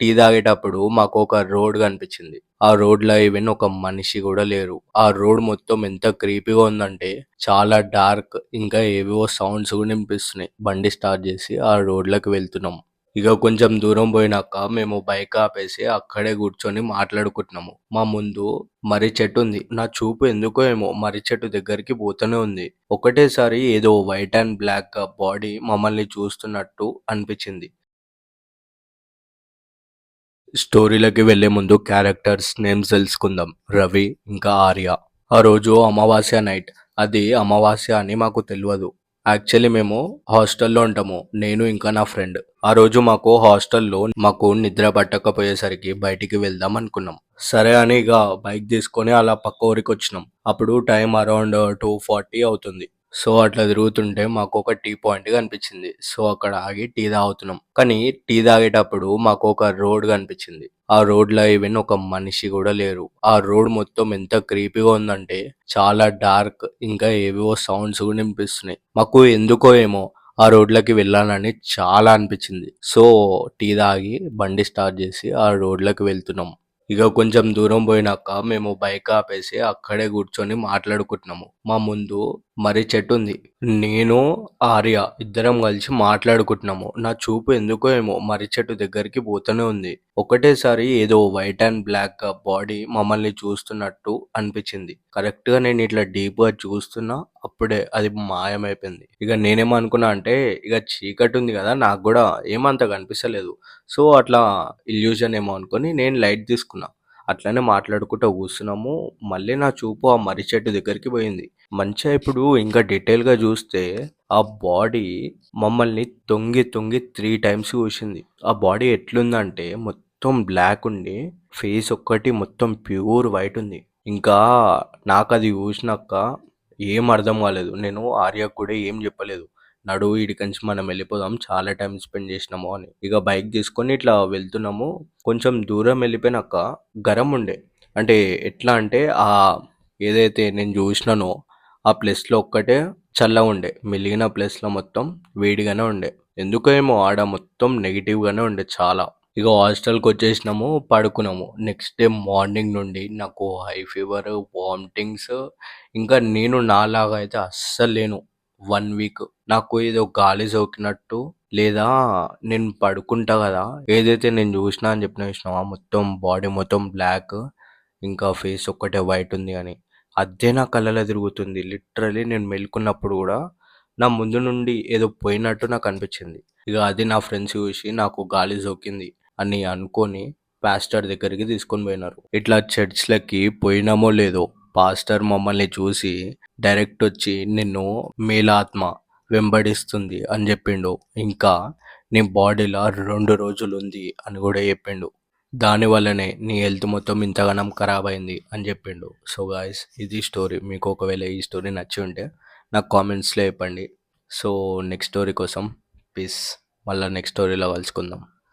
Tea తాగేటప్పుడు మాకొక road కనిపించింది. ఆ రోడ్‌లో ఈవెన్ ఒక మనిషి గూడా లేరు. ఆ రోడ్ మొత్తం ఎంత క్రీపీగా ఉందంటే చాలా డార్క్. ఇంకా ఏవేవో సౌండ్స్ గూడా వినిపిస్తున్నాయి. బండి స్టార్ట్ జేసి ఆ రోడ్‌లోకి వెళ్తున్నాం. ఇగ కొంచెం దూరం పోయినాక మేము బైక్ ఆపేసి అక్కడే కూర్చొని మాట్లాడుకుంటున్నాము. మా ముందు మర్రి చెట్టు ఉంది. నా చూపు ఎందుకో ఏమో మర్రి చెట్టు దగ్గరికి పోతూనే ఉంది. ఒకటేసారి ఏదో వైట్ అండ్ బ్లాక్ బాడీ మమ్మల్ని చూస్తున్నట్టు అనిపించింది. స్టోరీలకి వెళ్ళే ముందు క్యారెక్టర్స్ నేమ్స్ తెలుసుకుందాం. రవి ఇంకా ఆర్య. ఆ రోజు అమావాస్య నైట్. అది అమావాస్య అని మాకు తెల్వదు. యాక్చువల్లీ మేము హాస్టల్‌లో ఉంటాము. నేను ఇంకా నా ఫ్రెండ్. ఆ రోజు మాకు నిద్ర పట్టకపోయేసరికి బయటికి వెళ్దాం అనుకున్నాం. సరే అని ఇగ బైక్ తీసుకొని అలా పక్క ఊరికొచ్చినాం. అప్పుడు టైం అరౌండ్ 2:40 అవుతుంది. సో, అట్లా తిరుగుతుంటే మాకొక టీ పాయింట్ కనిపించింది. సో, అక్కడ ఆగి టీ తాగుతున్నాం. కానీ టీ తాగేటప్పుడు మాకొక రోడ్ కనిపించింది. ఆ రోడ్‌లో ఈవెన్ ఒక మనిషి గూడా లేరు. ఆ రోడ్ మొత్తం ఎంత క్రీపీగా ఉందంటే చాలా డార్క్. ఇంకా ఏవేవో సౌండ్స్ గూడా వినిపిస్తున్నాయి. మాకు ఎందుకో ఏమో ఆ రోడ్‌లోకి వెళ్ళాలని చాలా అనిపించింది. సో, టీ తాగి బండి స్టార్ట్ జేసి ఆ రోడ్‌లోకి వెళ్తున్నాం. ఇగ కొంచెం దూరం పోయినాక మేము బైక్ ఆపేసి అక్కడే కూర్చొని మాట్లాడుకుంటున్నాము. మా ముందు మర్రి చెట్టు ఉంది. నేను, ఆర్య ఇద్దరం కలిసి మాట్లాడుకుంటున్నాము. నా చూపు ఎందుకో ఏమో మర్రి చెట్టు దగ్గరికి పోతూనే ఉంది. ఒకటేసారి ఏదో వైట్ అండ్ బ్లాక్ బాడీ మమ్మల్ని చూస్తున్నట్టు అనిపించింది. కరెక్ట్‌గా నేను ఇట్లా డీప్‌గా చూస్తున్నా అప్పుడే అది మాయమైపోయింది. ఇగ నేనేమనుకున్నా అంటే ఇగ చీకటి ఉంది కదా! నాకు గూడా ఏమంత కనిపిస్తలేదు. సో, అట్లా ఇల్యూషన్ ఏమో అనుకోని నేను లైట్ తీసుకున్నా. అట్లనే మాట్లాడుకుంటూ కూర్చున్నాము. మళ్ళీ నా చూపు ఆ మర్రి చెట్టు దగ్గరికి పోయింది. మంచిగా ఇప్పుడు ఇంకా డీటెయిల్‌గా చూస్తే ఆ బాడీ మమ్మల్ని తొంగి తొంగి 3 టైమ్స్ చూసింది. ఆ బాడీ ఎట్లుందంటే మొత్తం బ్లాక్ ఉండి ఫేస్ ఒక్కటి మొత్తం ప్యూర్ వైట్ ఉంది. ఇంకా నాకది చూసినాక ఏం అర్థం కాలేదు. నేను ఆర్యకు కూడా ఏం చెప్పలేదు. నడువు ఈడికంచి మనం వెళ్ళిపోదాం. చాలా టైం స్పెండ్ చేసినాము అని. ఇక బైక్ తీసుకొని ఇట్లా వెళ్తున్నాము. కొంచెం దూరం వెళ్ళిపోయినాక గరం ఉండే. అంటే ఎట్లా అంటే ఏదైతే నేను చూసినానో ఆ ప్లేస్‌లో ఒక్కటే చల్లగుండే. మిగిలిన ప్లేస్‌లో మొత్తం వేడిగానే ఉండే. ఎందుకో ఏమో ఆడ మొత్తం నెగెటివ్‌గానే ఉండే చాలా. ఇగ హాస్టల్‌కొచ్చేసినాము, పడుకున్నాము. నెక్స్ట్ డే మార్నింగ్ నుండి నాకు హై ఫీవర్, వామిటింగ్స్ ఇంకా నేను నాలాగా అయితే అస్సలు లేను. 1 వీక్. నాకు ఏదో గాలి సోకినట్టు లేదా నేను పడుకుంటా గదా! ఏదైతే నేను జూషినా అని జెప్పినా జూషినావా మొత్తం బాడీ మొత్తం బ్లాక్ ఇంకా ఫేస్ ఒక్కటే వైట్ ఉంది అని. అదే నా కళ్ళలో తిరుగుతుంది. లిటరల్లీ నేను మెలుకున్నప్పుడు గూడా నా ముందు నుండి ఏదో పోయినట్టు నాకనిపిచ్చింది. ఇగ అది నా ఫ్రెండ్స్ జూషి నాకు గాలి సోకింది అని అనుకోని పాస్టర్ దగ్గరికి తీసుకొని పోయినారు. ఇట్లా చర్చ్‌లకి పోయినామో లేదో పాస్టర్ మమ్మల్ని చూసి డైరెక్టొచ్చి నిన్ను మేలాత్మ వెంబడిస్తుంది అని జెప్పిండు. ఇంకా నీ బాడీలో 2 రోజులుంది అని గూడా జెప్పిండు. దాని వల్లనే నీ హెల్త్ మొత్తం ఇంతగనం ఖరాబయింది అని జెప్పిండు. సో, గాయ్స్ ఇది స్టోరీ. మీకు ఒకవేళ ఈ స్టోరీ నచ్చి ఉంటే నాకు కామెంట్స్‌లో చెప్పండి. సో, నెక్స్ట్ స్టోరీ కోసం పీస్. మళ్ళా నెక్స్ట్ స్టోరీలో కలుసుకుందాం.